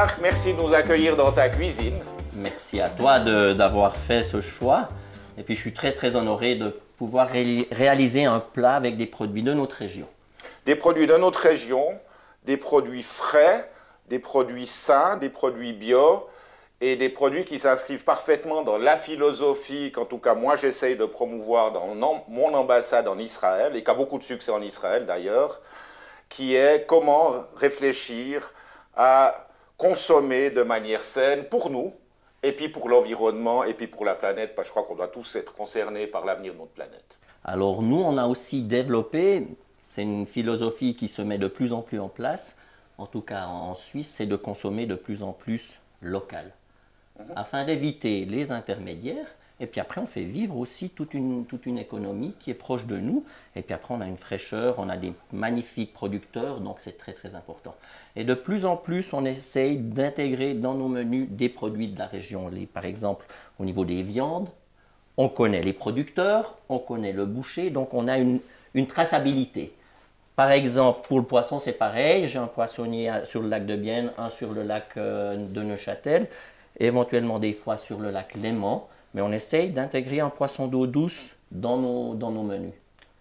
Marc, merci de nous accueillir dans ta cuisine. Merci à toi d'avoir fait ce choix. Et puis je suis très honoré de pouvoir réaliser un plat avec des produits de notre région. Des produits de notre région, des produits frais, des produits sains, des produits bio et des produits qui s'inscrivent parfaitement dans la philosophie qu'en tout cas moi j'essaye de promouvoir dans mon ambassade en Israël et qui a beaucoup de succès en Israël d'ailleurs, qui est comment réfléchir à consommer de manière saine pour nous, et puis pour l'environnement, et puis pour la planète, parce que je crois qu'on doit tous être concernés par l'avenir de notre planète. Alors nous, on a aussi développé, c'est une philosophie qui se met de plus en plus en place, en tout cas en Suisse, c'est de consommer de plus en plus local, afin d'éviter les intermédiaires. Et puis après, on fait vivre aussi toute une économie qui est proche de nous. Et puis après, on a une fraîcheur, on a des magnifiques producteurs, donc c'est très important. Et de plus en plus, on essaye d'intégrer dans nos menus des produits de la région. Par exemple, au niveau des viandes, on connaît les producteurs, on connaît le boucher, donc on a une traçabilité. Par exemple, pour le poisson, c'est pareil. J'ai un poissonnier sur le lac de Bienne, un sur le lac de Neuchâtel, éventuellement des fois sur le lac Léman. Mais on essaye d'intégrer un poisson d'eau douce dans nos menus.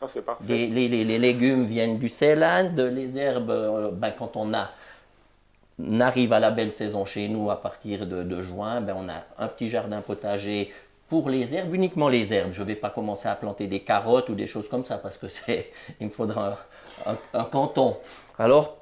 Ah, c'est parfait. Les légumes viennent du Ceylan, les herbes, quand on arrive à la belle saison chez nous à partir de juin, on a un petit jardin potager pour les herbes, uniquement les herbes. Je ne vais pas commencer à planter des carottes ou des choses comme ça parce que il me faudra un canton. Alors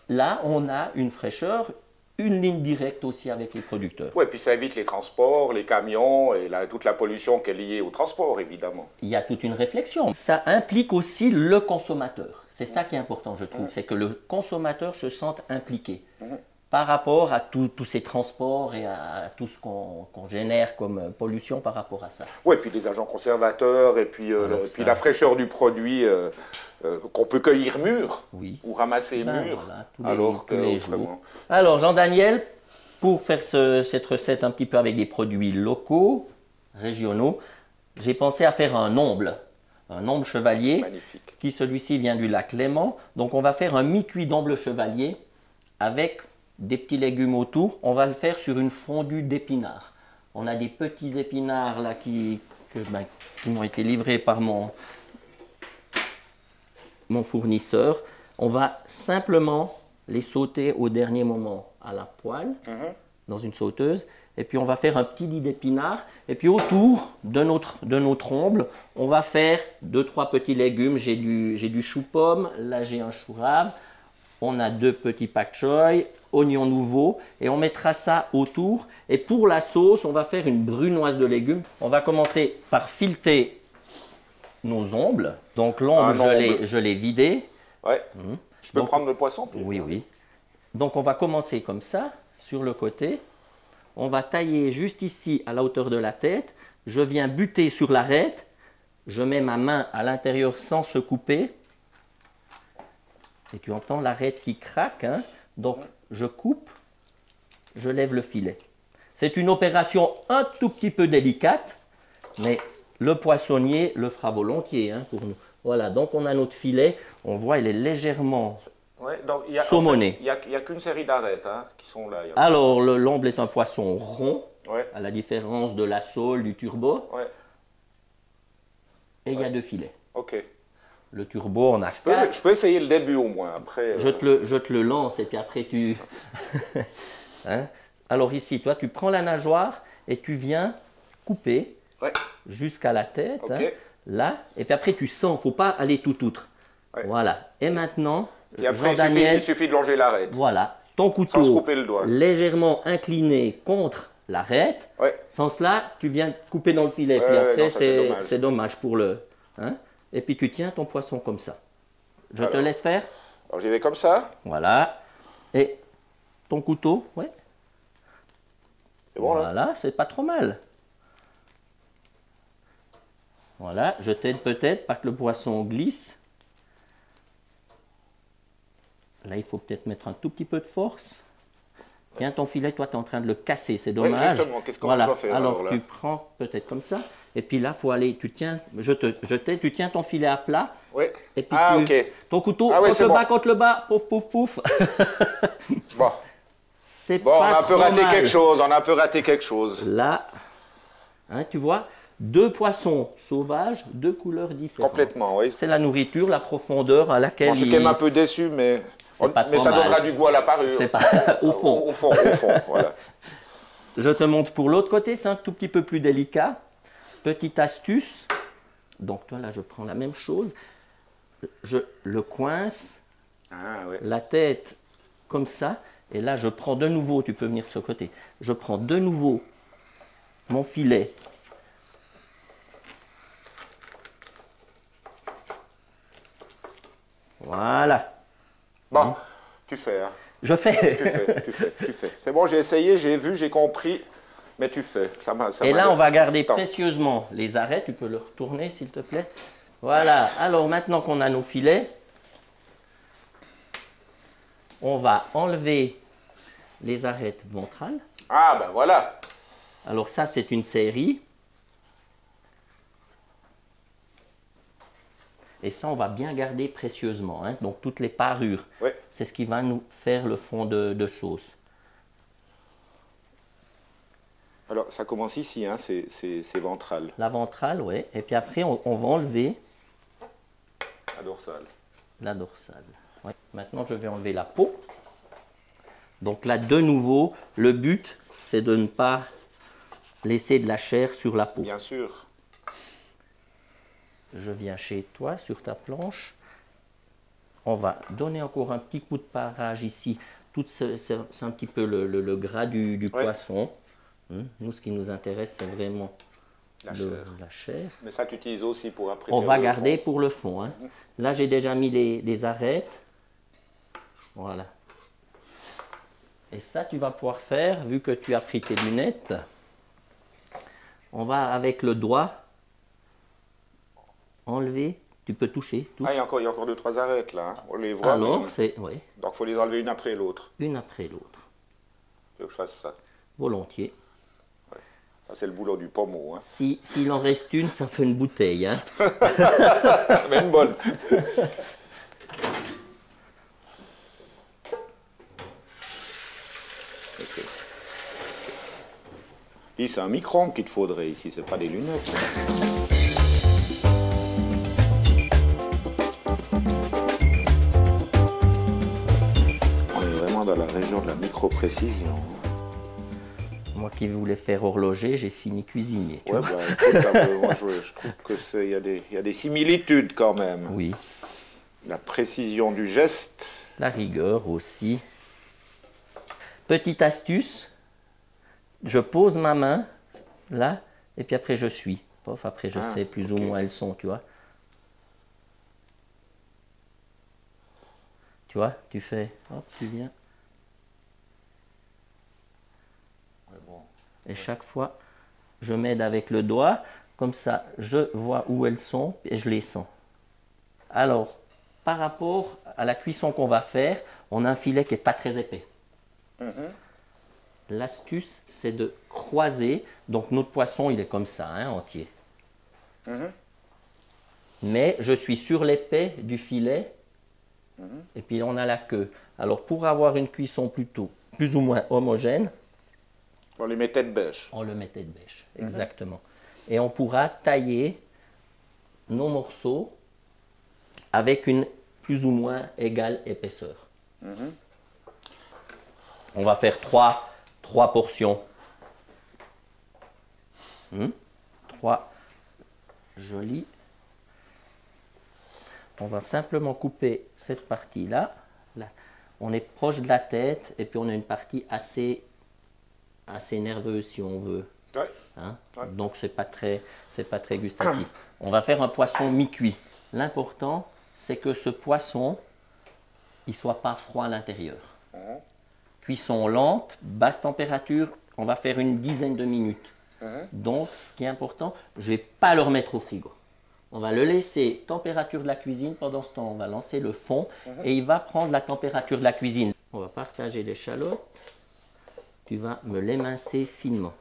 là, on a une fraîcheur, une ligne directe aussi avec les producteurs. Oui, puis ça évite les transports, les camions et toute la pollution qui est liée au transport, évidemment. Il y a toute une réflexion. Ça implique aussi le consommateur. C'est ça qui est important, je trouve. C'est que le consommateur se sente impliqué par rapport à tous ces transports et à tout ce qu'on génère comme pollution par rapport à ça. Oui, puis les agents conservateurs et puis, puis la fraîcheur du produit qu'on peut cueillir mûr ou ramasser mûr. Voilà, tous les jours. Alors, Jean-Daniel, pour faire cette recette un petit peu avec des produits locaux, régionaux, j'ai pensé à faire un omble chevalier. Magnifique. Qui celui-ci vient du lac Léman. Donc, on va faire un mi-cuit d'omble chevalier avec des petits légumes autour. On va le faire sur une fondue d'épinards. On a des petits épinards là qui m'ont été livrés par mon fournisseur. On va simplement les sauter au dernier moment à la poêle, dans une sauteuse. Et puis on va faire un petit lit d'épinards. Et puis autour de notre omble, on va faire 2-3 petits légumes. J'ai du chou-pomme, là j'ai un chou rave. On a 2 petits pak choy, oignons nouveaux, et on mettra ça autour. Et pour la sauce, on va faire une brunoise de légumes. On va commencer par fileter nos ombles. Donc l'omble, je l'ai vidé. Ouais. Je peux prendre le poisson? Oui. Donc on va commencer comme ça, sur le côté. On va tailler juste ici, à la hauteur de la tête. Je viens buter sur l'arête. Je mets ma main à l'intérieur sans se couper. Et tu entends l'arête qui craque, hein? Donc je coupe, je lève le filet. C'est une opération un tout petit peu délicate, mais le poissonnier le fera volontiers pour nous. Voilà, donc on a notre filet, on voit il est légèrement saumonné. Il n'y a qu'une série d'arêtes qui sont là. Alors l'omble est un poisson rond, à la différence de la sole, du turbo. Et il y a 2 filets. Ok. Le turbo, on a je peux essayer le début au moins. Après, je te le lance et puis après tu... Alors ici, toi, tu prends la nageoire et tu viens couper jusqu'à la tête. Là, et puis après tu sens, il ne faut pas aller tout outre. Voilà. Et maintenant, et après, il suffit de longer l'arête. Voilà. Ton couteau sans se couper le doigt. Légèrement incliné contre l'arête. Sans cela, tu viens couper dans le filet. Puis après, c'est dommage pour le... Et puis tu tiens ton poisson comme ça. Je te laisse faire. Alors j'y vais comme ça. Voilà. Et ton couteau, C'est bon là? Voilà, c'est pas trop mal. Voilà, je t'aide peut-être pas que le poisson glisse. Là, il faut peut-être mettre un tout petit peu de force. Tiens, ton filet, toi, tu es en train de le casser, c'est dommage. Oui, justement, qu'est-ce qu'on doit faire alors tu prends peut-être comme ça. Et puis là, il faut aller, tu tiens, tu tiens ton filet à plat. Oui. Et puis ok. Ton couteau, contre le bas, pouf, pouf, pouf. Bon. c'est Bon, on pas a un peu trop raté mal. quelque chose, on a un peu raté quelque chose. Là, hein, tu vois, deux poissons sauvages, deux couleurs différentes. Complètement, oui. C'est la nourriture, la profondeur à laquelle Bon, je suis quand même un peu déçu, mais, pas mais trop ça mal. donnera du goût à la parure. C'est pas au fond. Au fond, voilà. Je te montre pour l'autre côté, c'est un tout petit peu plus délicat. Petite astuce. Donc toi là, je prends la même chose. Je le coince, Ah, ouais. la tête comme ça. Et là, je prends de nouveau, tu peux venir de ce côté. Je prends de nouveau mon filet. Voilà. Bon, tu fais, hein. Je fais. Tu fais. C'est bon, j'ai essayé, j'ai vu, j'ai compris, mais tu fais. Ça Et m'a là, on va garder Attends. précieusement les arêtes. Tu peux le retourner, s'il te plaît. Voilà. Alors, maintenant qu'on a nos filets, on va enlever les arêtes ventrales. Ah, ben voilà. Alors ça, c'est une série. Et ça, on va bien garder précieusement, hein. Donc toutes les parures, Oui. c'est ce qui va nous faire le fond de sauce. Alors, ça commence ici, hein, c'est ventral, La ventrale, oui. Et puis après, on va enlever la dorsale. la dorsale. Ouais. Maintenant, je vais enlever la peau. Donc là, de nouveau, le but, c'est de ne pas laisser de la chair sur la peau. Bien sûr. Je viens chez toi, sur ta planche. On va donner encore un petit coup de parage ici. C'est un petit peu le gras du Ouais. poisson. Nous, ce qui nous intéresse, c'est vraiment La chair. la chair. Mais ça, tu utilises aussi pour après On faire va le garder fond. pour le fond, hein. Là, j'ai déjà mis les arêtes. Voilà. Et ça, tu vas pouvoir faire, vu que tu as pris tes lunettes. On va, avec le doigt, enlever. Tu peux toucher. Touche. Ah, il y a encore 2-3 arêtes, là. Hein. On les voit, Alors, mais... c'est oui, Donc, il faut les enlever une après l'autre. une après l'autre. Il faut que je fasse ça. Volontiers. Ça, c'est le boulot du pommeau, hein. S'il en reste une, ça fait une bouteille, hein. Mais une bonne. Ok. Ici, c'est un micro-ondes qu'il te faudrait ici, c'est pas des lunettes. On est vraiment dans la région de la micro-précision. Moi qui voulais faire horloger, j'ai fini cuisinier. tu Ouais, vois. bah, écoute, moi, je trouve que il y a des similitudes quand même. Oui, La précision du geste. la rigueur aussi. Petite astuce, je pose ma main là, et puis après je suis. Pof, après je sais plus ou ok. moins elles sont, tu vois. Tu vois, tu fais, hop, tu viens. Ouais, bon. Et chaque fois, je m'aide avec le doigt, comme ça, je vois où elles sont et je les sens. Alors, par rapport à la cuisson qu'on va faire, on a un filet qui n'est pas très épais. L'astuce, c'est de croiser. Donc, notre poisson, il est comme ça, hein, entier. Mais je suis sur l'épais du filet et puis on a la queue. Alors, pour avoir une cuisson plutôt plus ou moins homogène, On les met tête bêche. on le met tête bêche, exactement. Et on pourra tailler nos morceaux avec une plus ou moins égale épaisseur. On va faire trois portions. 3 jolies. On va simplement couper cette partie-là. Là. On est proche de la tête et puis on a une partie assez nerveuse si on veut. Ouais. Hein? Ouais. Donc c'est pas très gustatif. On va faire un poisson mi-cuit. L'important, c'est que ce poisson, il soit pas froid à l'intérieur. Cuisson lente, basse température, on va faire une dizaine de minutes. Donc ce qui est important, je vais pas le remettre au frigo. On va le laisser température de la cuisine. Pendant ce temps, on va lancer le fond et il va prendre la température de la cuisine. On va partager l'échalote. Tu vas me l'émincer finement.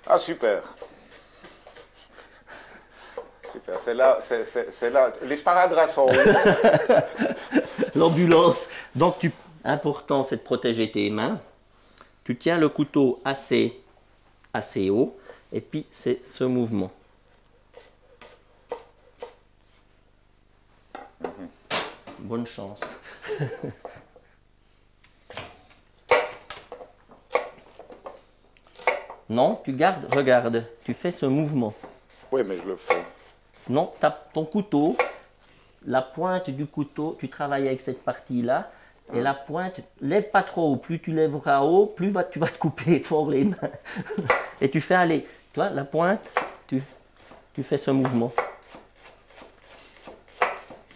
Ah, super. Super, c'est là. Les sparadraps sont où? L'ambulance. Donc, important, c'est de protéger tes mains. Tu tiens le couteau assez haut et puis c'est ce mouvement. Bonne chance. Non, tu gardes, regarde, tu fais ce mouvement. Oui, mais je le fais. Non, ton couteau, la pointe du couteau, tu travailles avec cette partie-là, et la pointe, lève pas trop haut. Plus tu lèveras haut, plus tu vas te couper fort les mains. Et tu fais aller, tu vois, la pointe, tu fais ce mouvement.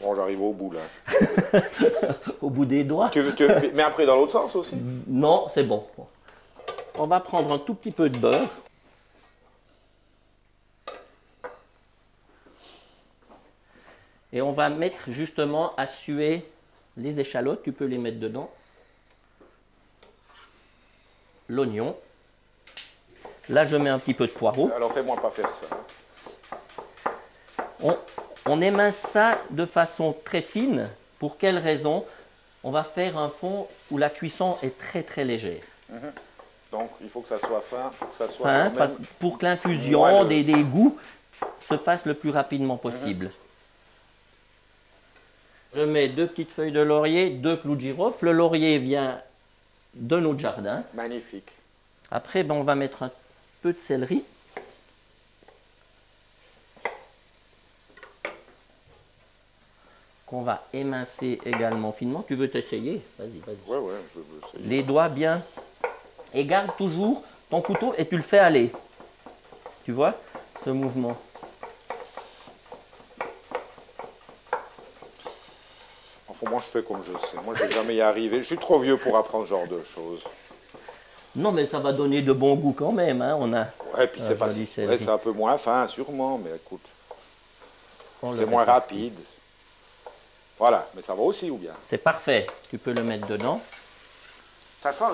Bon, j'arrive au bout là. Au bout des doigts. Mais après dans l'autre sens aussi? Non, c'est bon. On va prendre un tout petit peu de beurre. Et on va mettre justement à suer les échalotes, tu peux les mettre dedans. L'oignon. Là, je mets un petit peu de poireau. Alors fais-moi pas faire ça. On émince ça de façon très fine. Pour quelle raison? On va faire un fond où la cuisson est très très légère. Donc il faut que ça soit fin, pour que ça soit Fin, pour que l'infusion des goûts se fasse le plus rapidement possible. Je mets 2 petites feuilles de laurier, 2 clous de girofle. Le laurier vient de notre jardin. Magnifique. Après, on va mettre un peu de céleri. Qu'on va émincer également finement. Tu veux t'essayer? Vas-y, vas-y. Ouais, je veux essayer. Les doigts bien. Et garde toujours ton couteau et tu le fais aller. Tu vois ce mouvement? Enfin, moi, je fais comme je sais. Moi, je vais jamais y arriver. Je suis trop vieux pour apprendre ce genre de choses. Non, mais ça va donner de bon goût quand même. Hein. On a ouais, puis c'est un peu moins fin, sûrement, mais écoute, c'est moins rapide. Voilà, mais ça va aussi, ou bien? C'est parfait. Tu peux le mettre dedans. Ça sent,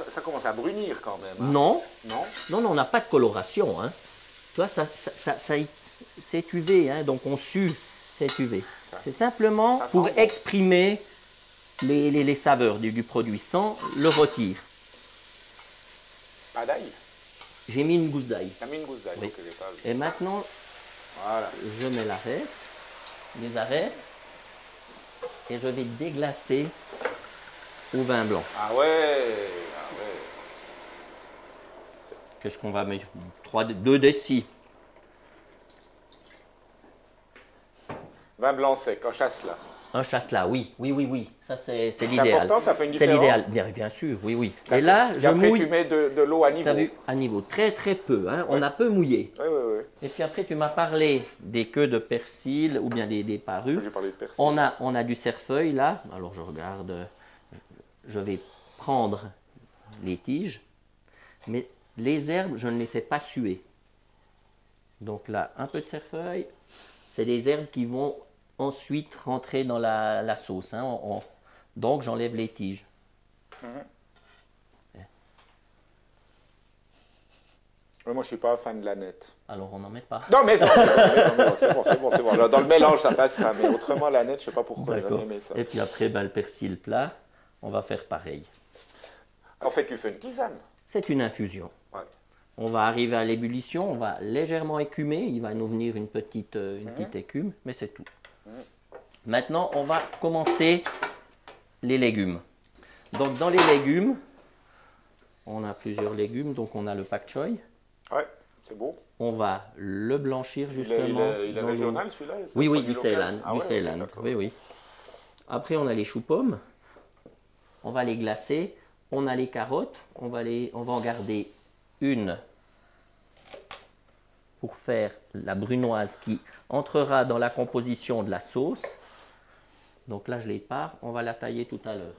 ça commence à brunir quand même. Hein. Non. Non. Non, on n'a pas de coloration. Hein. Tu vois, c'est UV, hein, donc on sue cette UV. C'est simplement pour exprimer les saveurs du produit sans le rôtir. Pas d'ail? J'ai mis une gousse d'ail. Tu as mis une gousse d'ail, oui. Donc j'ai pas... Et maintenant, voilà. Je mets l'arête, les arêtes, et je vais déglacer au vin blanc. Ah ouais. Qu'est-ce qu'on va mettre? 2 décis. Vin blanc sec, un chasselas. Un chasselas, oui. Ça, c'est l'idéal. C'est important, ça fait une différence? C'est l'idéal, bien sûr, oui. Et là, je après, mouille. tu mets de l'eau à niveau. Tu as vu? À niveau, très peu. Hein. On a peu mouillé. Oui. Et puis après, tu m'as parlé des queues de persil ou bien des parures. J'ai parlé de persil. On a du cerfeuil là. Alors, je regarde. Je vais prendre les tiges. Mais les herbes, je ne les fais pas suer. Donc là, un peu de cerfeuil. C'est des herbes qui vont ensuite rentrer dans la sauce. Hein. Donc, j'enlève les tiges. Moi, je ne suis pas fan de l'aneth. Alors, on n'en met pas. Non, mais c'est bon. Là, dans le mélange, ça passera. Mais autrement, l'aneth, je ne sais pas pourquoi j'ai jamais aimé ça. Et puis après, le persil plat, on va faire pareil. En fait, tu fais une tisane. C'est une infusion. Ouais. On va arriver à l'ébullition, on va légèrement écumer. Il va nous venir une petite écume, mais c'est tout. Maintenant, on va commencer les légumes. Donc, dans les légumes, on a plusieurs légumes. Donc, on a le pak choy. Ouais, c'est beau. On va le blanchir justement. Il est régional celui-là? Oui, du Ceylan. Oui. Après, on a les choux-pommes. On va les glacer. On a les carottes. On va en garder une pour faire la brunoise qui entrera dans la composition de la sauce. Donc là, je l'épare. On va la tailler tout à l'heure.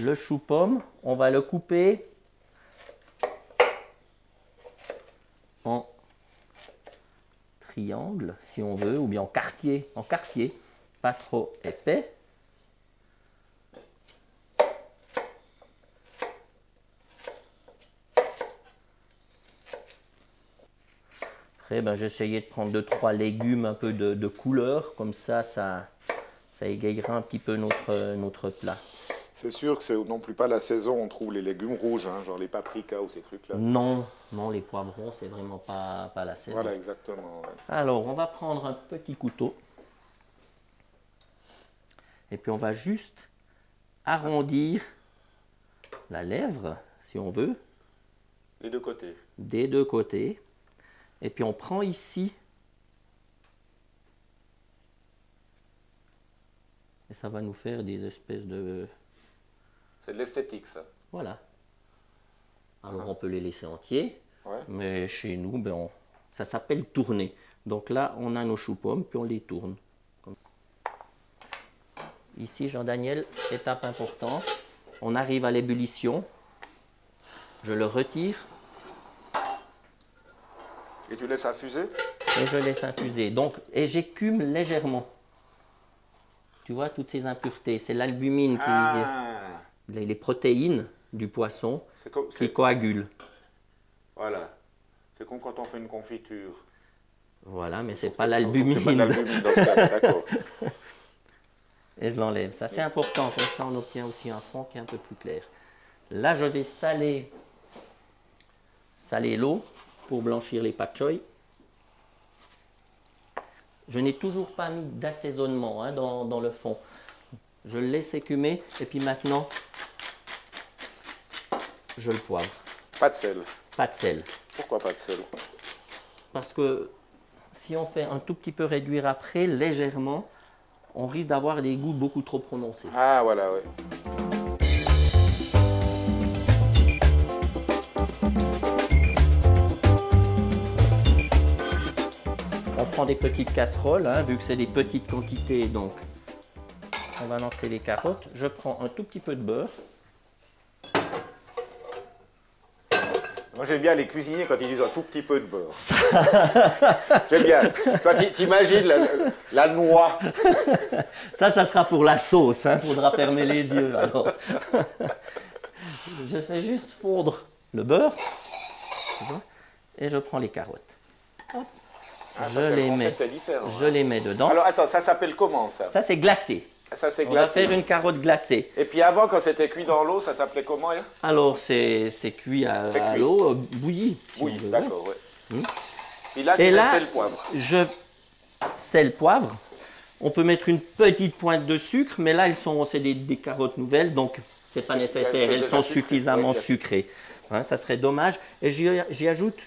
Le chou-pomme, on va le couper en triangle, si on veut, ou bien en quartier, pas trop épais. Après, j'ai essayé de prendre 2-3 légumes, un peu de couleur, comme ça égayera un petit peu notre plat. C'est sûr que c'est non plus pas la saison, on trouve les légumes rouges, hein, genre les paprikas ou ces trucs-là. Non, non, les poivrons, c'est vraiment pas la saison. Voilà, exactement. Ouais. Alors, on va prendre un petit couteau. Et puis, on va juste arrondir la lèvre, si on veut. Les deux côtés. Des deux côtés. Et puis, on prend ici. Et ça va nous faire des espèces de... C'est de l'esthétique, ça. Voilà. Alors, on peut les laisser entiers. Ouais. Mais chez nous, ben, ça s'appelle tourner. Donc là, on a nos choux-pommes, puis on les tourne. Ici, Jean-Daniel, étape importante. On arrive à l'ébullition. Je le retire. Et tu laisses infuser? Et je laisse infuser. Donc, et j'écume légèrement. Tu vois, toutes ces impuretés. C'est l'albumine les protéines du poisson qui coagulent. Voilà. C'est comme quand on fait une confiture. Voilà, mais c'est pas l'albumine. C'est pas l'albumine dans ce cas, d'accord. Et je l'enlève. Ça, c'est important. Comme ça, on obtient aussi un fond qui est un peu plus clair. Là, je vais saler l'eau pour blanchir les pak choy. Je n'ai toujours pas mis d'assaisonnement hein, dans le fond. Je le laisse écumer et puis maintenant, je le poivre. Pas de sel. Pas de sel. Pourquoi pas de sel? Parce que si on fait un tout petit peu réduire après, légèrement, on risque d'avoir des goûts beaucoup trop prononcés. Ah, voilà, oui. On prend des petites casseroles, hein, vu que c'est des petites quantités, donc on va lancer les carottes. Je prends un tout petit peu de beurre. Moi, j'aime bien les cuisiniers quand ils disent un tout petit peu de beurre. J'aime bien. Toi, t'imagines la noix. Ça sera pour la sauce. Il faudra fermer les yeux. Alors. Je fais juste fondre le beurre. Et je prends les carottes. Hop. Ah, je les mets dedans. Alors, attends, ça s'appelle comment, ça? Ça, c'est glacé. Ça, c'est glacé. On va faire une carotte glacée. Et puis avant, quand c'était cuit dans l'eau, ça s'appelait comment? Hein? Alors, c'est cuit à l'eau, bouilli. Bouilli, d'accord, oui. Et là, tu mets sel, poivre. Sel, poivre. On peut mettre une petite pointe de sucre, mais là, c'est des carottes nouvelles, donc c'est pas nécessaire. Elles sont suffisamment sucrées. Hein, ça serait dommage. Et j'y ajoute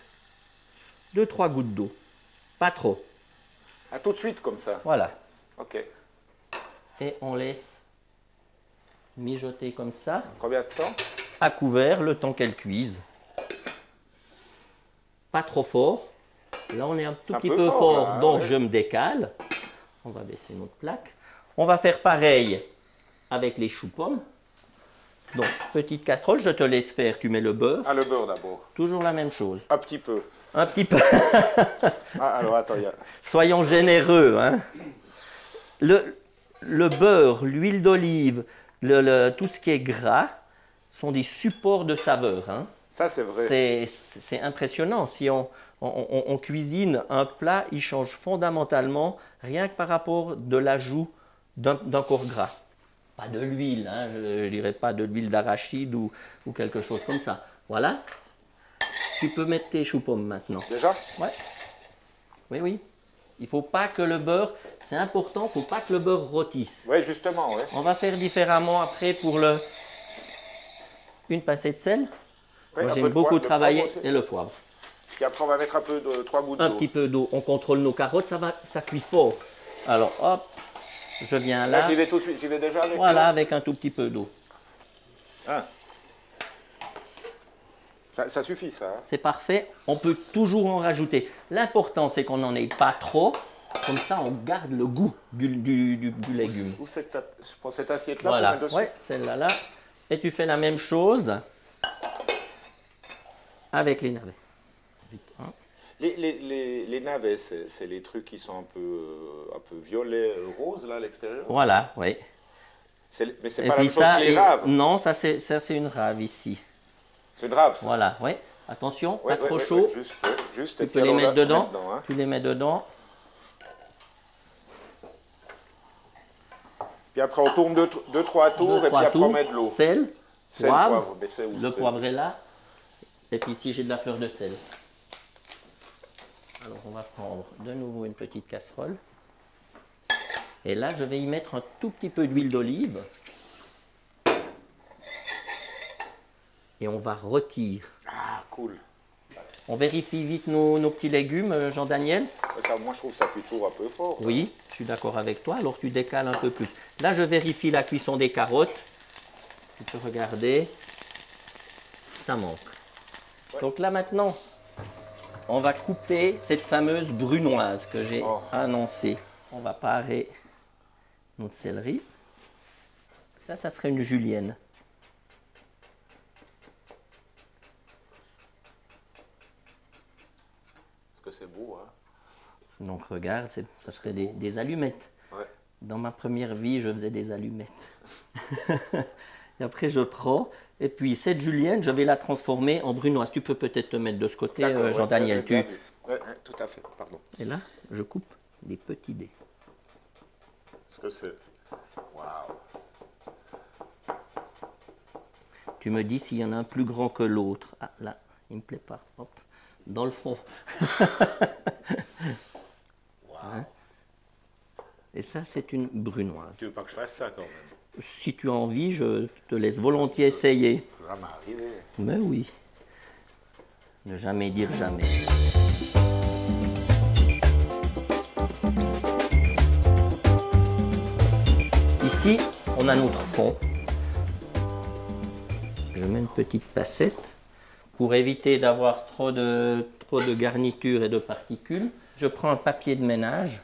2-3 gouttes d'eau. Pas trop. Ah, tout de suite, comme ça? Voilà. OK. Et on laisse mijoter comme ça. Combien de temps? À couvert, le temps qu'elle cuise. Pas trop fort. Là, on est un tout petit peu fort, là, donc je me décale. On va baisser notre plaque. On va faire pareil avec les choux-pommes. Donc, petite casserole, je te laisse faire. Tu mets le beurre. Ah, le beurre d'abord. Toujours la même chose. Un petit peu. Un petit peu. Ah, alors, attends, il y a... Soyons généreux. Hein. Le beurre, l'huile d'olive, tout ce qui est gras sont des supports de saveur. Hein. Ça, c'est vrai. C'est impressionnant. Si on cuisine un plat, il change fondamentalement, rien que par rapport de l'ajout d'un corps gras. Pas de l'huile, hein, je ne dirais pas de l'huile d'arachide ou quelque chose comme ça. Voilà. Tu peux mettre tes choux-pommes maintenant. Déjà? Ouais. Oui, oui. Il ne faut pas que le beurre, c'est important, il ne faut pas que le beurre rôtisse. Oui, justement, oui. On va faire différemment après pour une pincée de sel. Oui, moi, j'aime beaucoup travailler, et le poivre. Et après, on va mettre un peu de 3 gouttes d'eau. Un petit peu d'eau. On contrôle nos carottes, ça cuit fort. Alors, hop, je viens là. J'y vais tout de suite, j'y vais déjà avec voilà, avec un tout petit peu d'eau. Ah. Ça suffit, ça. Hein? C'est parfait. On peut toujours en rajouter. L'important, c'est qu'on n'en ait pas trop. Comme ça, on garde le goût du légume. Où c'est que tu prends cette assiette-là voilà. pour mettre dessus? Oui, celle-là. Là. Et tu fais la même chose avec les navets. Vite, hein. Les navets, c'est les trucs qui sont un peu violets, roses, là, à l'extérieur? Voilà, oui. Mais c'est pas la même chose que les raves? Non, ça c'est une rave ici. C'est une rave, ça? Voilà, oui. Attention, pas trop chaud. Juste. Tu peux les mettre dedans. Tu les mets dedans. Puis après, on tourne 2-3 tours et puis après, on met de l'eau. Sel, Sel, poivre. Mais c'est où, Le poivre est là. Et puis ici, j'ai de la fleur de sel. Alors, on va prendre de nouveau une petite casserole. Et là, je vais y mettre un tout petit peu d'huile d'olive. Et on va rôtir. Ah, cool. On vérifie vite nos petits légumes, Jean-Daniel. Ça, moi, je trouve ça cuit toujours un peu fort. Oui, je suis d'accord avec toi. Alors, tu décales un peu plus. Là, je vérifie la cuisson des carottes. Tu peux regarder. Ça manque. Ouais. Donc là, maintenant, on va couper cette fameuse brunoise que j'ai annoncée. On va parer notre céleri. Ça serait une julienne. C'est beau, hein? Donc regarde, ça serait des allumettes. Ouais. Dans ma première vie, je faisais des allumettes. Et après, je prends. Et puis, cette julienne, je vais la transformer en brunoise. Tu peux peut-être te mettre de ce côté, Jean-Daniel. Oui, tout à fait, pardon. Et là, je coupe des petits dés. Est-ce que c'est... Waouh! Tu me dis s'il y en a un plus grand que l'autre. Ah, là, il ne me plaît pas. Hop. Dans le fond. Wow. Hein? Et ça, c'est une brunoise. Tu veux pas que je fasse ça quand même? Si tu as envie, je te laisse volontiers essayer. Je vais jamais arriver. Mais oui. Ne jamais dire jamais. Ici, on a notre fond. Je mets une petite passette. Pour éviter d'avoir trop de garniture et de particules, je prends un papier de ménage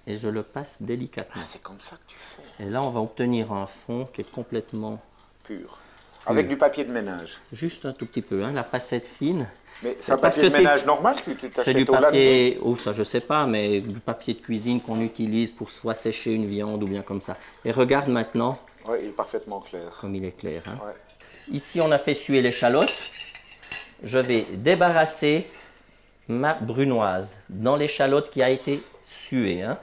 et je le passe délicatement. Ah, c'est comme ça que tu fais. Et là, on va obtenir un fond qui est complètement pur. Avec du papier de ménage. Juste un tout petit peu, hein, la passette fine. Mais c'est un papier de ménage normal, tu t'achètes c'est du au papier, oh, ça je sais pas, mais du papier de cuisine qu'on utilise pour soit sécher une viande ou bien comme ça. Et regarde maintenant. Oui, il est parfaitement clair. Comme il est clair. Hein. Ouais. Ici, on a fait suer l'échalote. Je vais débarrasser ma brunoise dans l'échalote qui a été suée. Hein.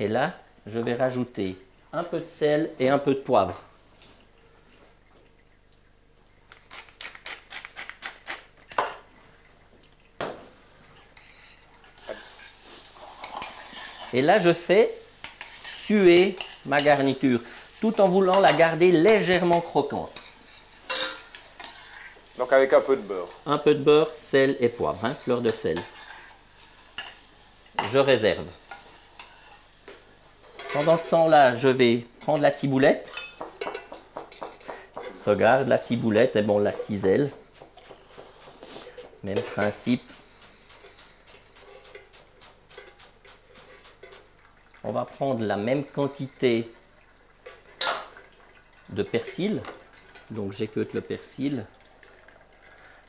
Et là, je vais rajouter un peu de sel et un peu de poivre. Et là, je fais suer ma garniture, tout en voulant la garder légèrement croquante. Donc avec un peu de beurre. Un peu de beurre, sel et poivre, hein, fleur de sel. Je réserve. Pendant ce temps-là, je vais prendre la ciboulette. Regarde, la ciboulette, et bon, la cisèle. Même principe. On va prendre la même quantité de persil. Donc j'équeute le persil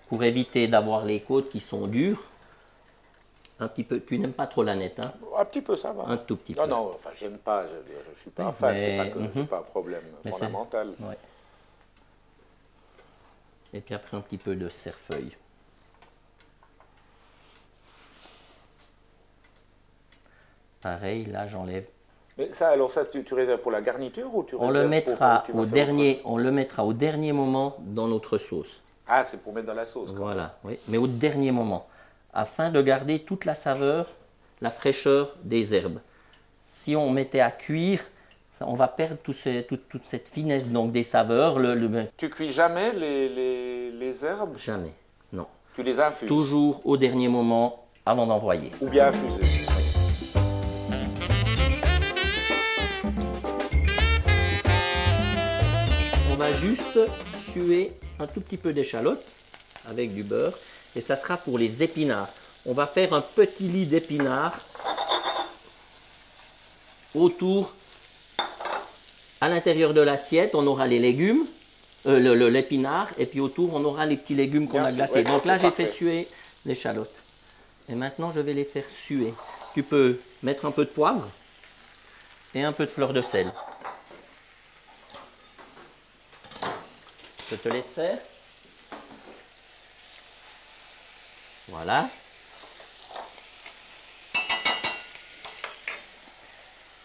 pour éviter d'avoir les côtes qui sont dures. Un petit peu. Tu n'aimes pas trop la nette, hein? Un petit peu, ça va. Un tout petit peu. Non, non, enfin, j'aime pas. Je ne suis pas un fan. C'est pas que c'est pas un problème fondamental. Ouais. Et puis après un petit peu de cerfeuil. Pareil, là j'enlève. Mais ça, alors ça, tu réserves pour la garniture ou tu on réserves le mettra pour, on le mettra au dernier moment dans notre sauce. Ah, c'est pour mettre dans la sauce. Voilà, oui, mais au dernier moment, afin de garder toute la saveur, la fraîcheur des herbes. Si on mettait à cuire, on va perdre toute cette finesse donc des saveurs. Tu cuis jamais les herbes? Jamais, non. Tu les infuses? Toujours au dernier moment avant d'envoyer. Ou bien infuser. On va juste suer un tout petit peu d'échalote avec du beurre et ça sera pour les épinards. On va faire un petit lit d'épinards autour, à l'intérieur de l'assiette, on aura les légumes, l'épinard et puis autour on aura les petits légumes qu'on a glacés. Donc là j'ai fait suer l'échalote. Et maintenant je vais les faire suer. Tu peux mettre un peu de poivre et un peu de fleur de sel. Je te laisse faire. Voilà.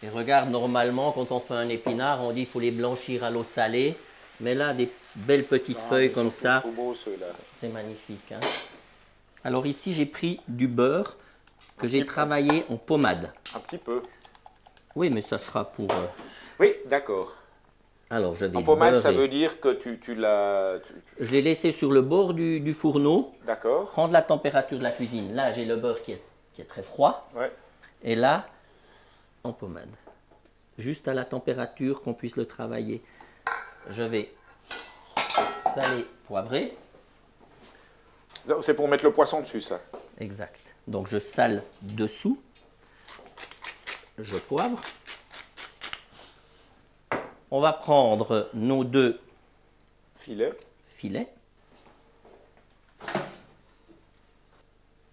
Et regarde, normalement, quand on fait un épinard, on dit qu'il faut les blanchir à l'eau salée. Mais là, des belles petites feuilles comme ça, c'est magnifique. Hein. Alors ici, j'ai pris du beurre que j'ai travaillé en pommade. Un petit peu. Oui, mais ça sera pour... Oui, d'accord. Alors, je vais en pommade, beurrer. ça veut dire que tu l'as... Je l'ai laissé sur le bord du fourneau. D'accord. Prendre la température de la cuisine. Là, j'ai le beurre qui est très froid. Ouais. Et là, en pommade. Juste à la température qu'on puisse le travailler. Je vais saler, poivrer. C'est pour mettre le poisson dessus, ça. Exact. Donc, je sale dessous. Je poivre. On va prendre nos 2 filets.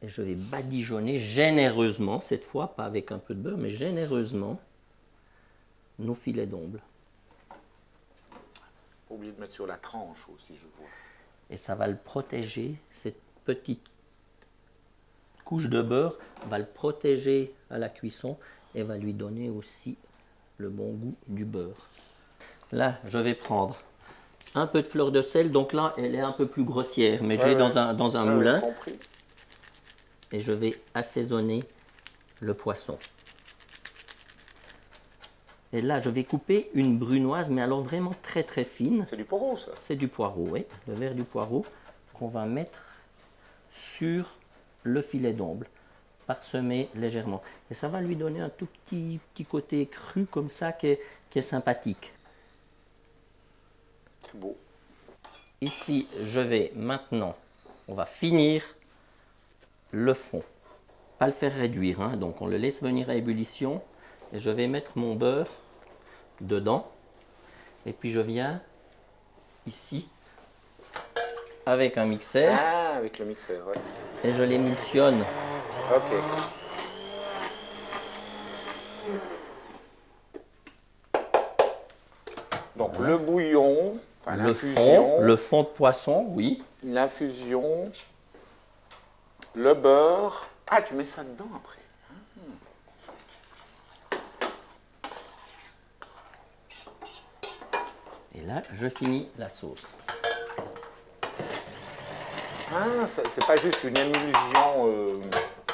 Et je vais badigeonner généreusement, cette fois, pas avec un peu de beurre, mais généreusement, nos filets d'omble. Oublié de mettre sur la tranche aussi, je vois. Et ça va le protéger, cette petite couche de beurre va le protéger à la cuisson et va lui donner aussi le bon goût du beurre. Là, je vais prendre un peu de fleur de sel, donc là, elle est un peu plus grossière, mais j'ai dans un moulin. Compris. Et je vais assaisonner le poisson. Et là, je vais couper une brunoise, mais alors vraiment très très fine. C'est du poireau, ça? C'est du poireau, oui. Le verre du poireau qu'on va mettre sur le filet d'omble, parsemé légèrement. Et ça va lui donner un tout petit côté cru comme ça qui est sympathique. C'est beau. Ici, je vais maintenant, on va finir le fond. Pas le faire réduire, hein. Donc on le laisse venir à ébullition. Et je vais mettre mon beurre dedans. Et puis je viens ici avec un mixeur. Ah, avec le mixeur, ouais. Et je l'émulsionne. Ok. Donc voilà. Le bouillon, enfin l'infusion. Le fond de poisson, oui. L'infusion, le beurre. Ah, tu mets ça dedans après. Et là, je finis la sauce. Ah, c'est pas juste une émulsion...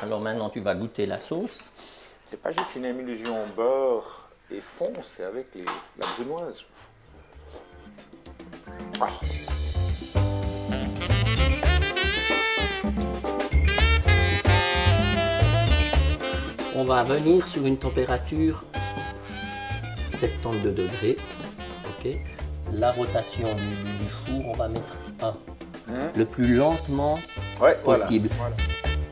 Alors maintenant, tu vas goûter la sauce. C'est pas juste une émulsion beurre et fond, c'est avec la brunoise. Ah. On va venir sur une température 72 degrés. Okay. La rotation du four, on va mettre le plus lentement possible. Voilà.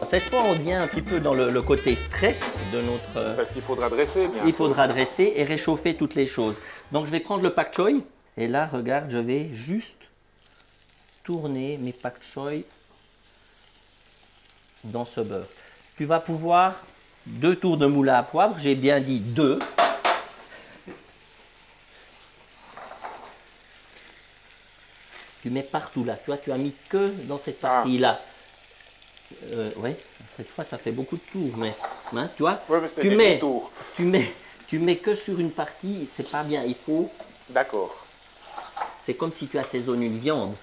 Cette fois, on vient un petit peu dans le côté stress de notre... Parce qu'il faudra dresser bien. Il faudra dresser et réchauffer toutes les choses. Donc, je vais prendre le pak choy. Et là, regarde, je vais juste tourner mes pak choy dans ce beurre. Tu vas pouvoir 2 tours de moulin à poivre. J'ai bien dit 2. Tu mets partout là. Tu vois, tu as mis que dans cette partie-là. Oui, cette fois ça fait beaucoup de tours, mais hein, tu vois, tu mets que sur une partie, c'est pas bien, il faut... D'accord. C'est comme si tu assaisonnes une viande.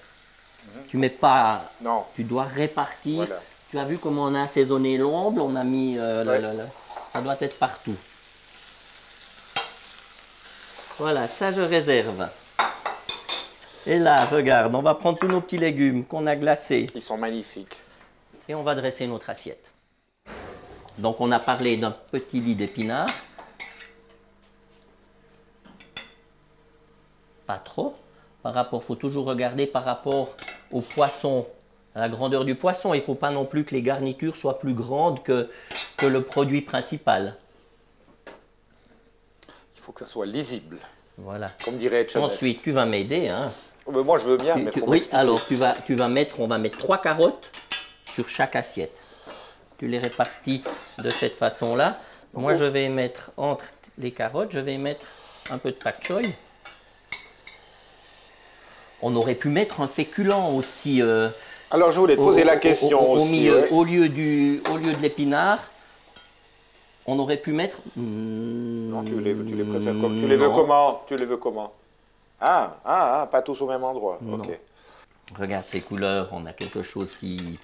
Tu mets pas... Non. Tu dois répartir. Voilà. Tu as vu comment on a assaisonné l'omble, on a mis... ça doit être partout. Voilà, ça je réserve. Et là, regarde, on va prendre tous nos petits légumes qu'on a glacés. Ils sont magnifiques. Et on va dresser notre assiette. Donc on a parlé d'un petit lit d'épinards. Pas trop. Il faut toujours regarder par rapport au poisson, à la grandeur du poisson. Il ne faut pas non plus que les garnitures soient plus grandes que le produit principal. Il faut que ça soit lisible. Voilà. Comme dirait Etchebest. Ensuite, tu vas m'aider. Hein. Moi, je veux bien, mais il faut oui, alors on va mettre 3 carottes sur chaque assiette. Tu les répartis de cette façon-là. Moi, je vais mettre entre les carottes, je vais mettre un peu de pak choy. On aurait pu mettre un féculent aussi. Alors, je voulais te poser la question au aussi. milieu, Ouais. au lieu de l'épinard, on aurait pu mettre... Non, tu les préfères comme... Tu les veux comment? Tu les veux comment? Pas tous au même endroit. Non. Ok. Regarde ces couleurs, on a quelque chose qui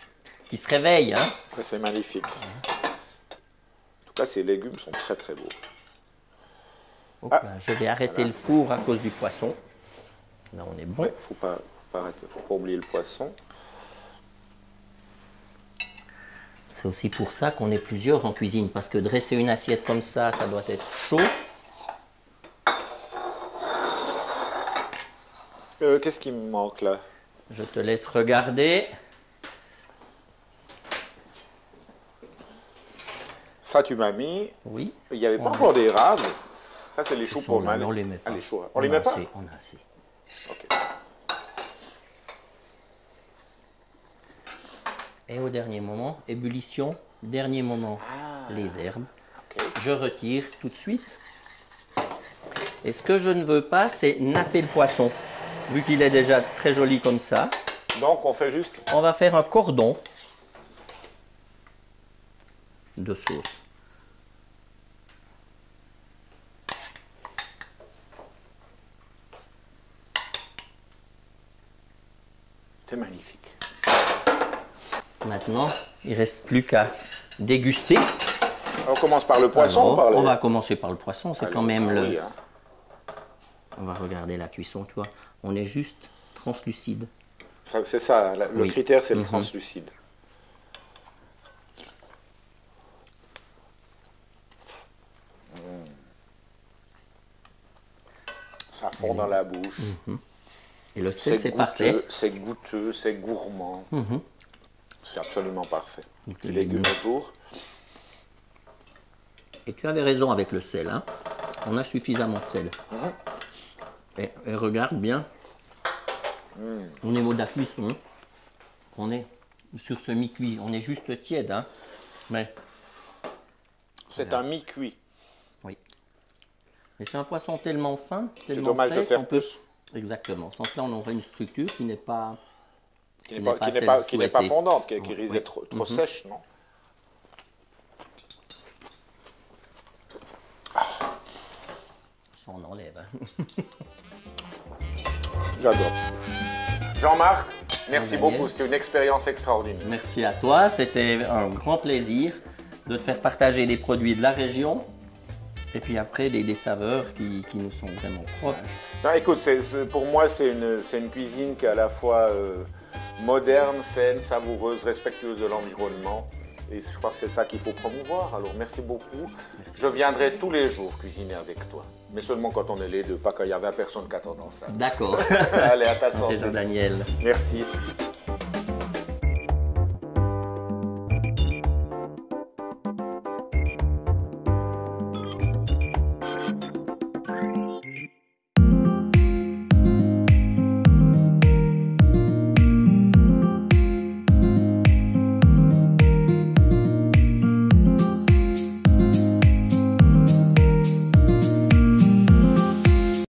se réveille. Hein? Ça, c'est magnifique. En tout cas, ces légumes sont très très beaux. Hop là, je vais arrêter le four à cause du poisson. Là, on est bon. Ouais, faut pas arrêter, faut pas oublier le poisson. C'est aussi pour ça qu'on est plusieurs en cuisine, parce que dresser une assiette comme ça doit être chaud. Qu'est-ce qui me manque là? Je te laisse regarder. Ça, tu m'as mis. Oui. Il n'y avait pas encore des raves. Ça, c'est les choux pour le On les met pas. Ah, les choux. On les met pas? On a assez. Ok. Et au dernier moment, ébullition, dernier moment, les herbes. Ok. Je retire tout de suite. Et ce que je ne veux pas, c'est napper le poisson. Vu qu'il est déjà très joli comme ça, Donc, on fait juste. on va faire un cordon de sauce. C'est magnifique. Maintenant, il ne reste plus qu'à déguster. On commence par le poisson Alors, ou par le... on va commencer par le poisson, c'est quand même le... Oui, hein. On va regarder la cuisson, tu vois. On est juste translucide. C'est ça, le Oui. critère, c'est le Mhm. translucide. Ça fond dans la bouche. Et le sel, c'est parfait. C'est goûteux, c'est gourmand. Mhm. C'est absolument parfait. Petit légumes. légumes autour. Et tu avais raison avec le sel, hein. On a suffisamment de sel. Et regarde bien, au niveau de la cuisson, on est sur ce mi-cuit, on est juste tiède, hein. Mais C'est un mi-cuit. oui. Mais c'est un poisson tellement fin, C'est tellement dommage de frais faire qu'on peut... plus. Exactement. Sans cela, on aurait une structure qui n'est pas... Qui n'est pas celle fondante, qui souhaitée. risque Oui. d'être trop sèche, non? Ça, on enlève. Hein. J'adore. Jean-Marc, merci Daniel. beaucoup. C'était une expérience extraordinaire. Merci à toi. C'était un grand plaisir de te faire partager des produits de la région. Et puis après, des saveurs qui nous sont vraiment proches. Non, écoute, pour moi, c'est une cuisine qui est à la fois moderne, saine, savoureuse, respectueuse de l'environnement. Et je crois que c'est ça qu'il faut promouvoir. Alors, merci beaucoup. Je viendrai tous les jours cuisiner avec toi. Mais seulement quand on est les deux, pas quand il y a 20 personnes qui attendent ça. D'accord. Allez, à ta santé. Daniel. Merci.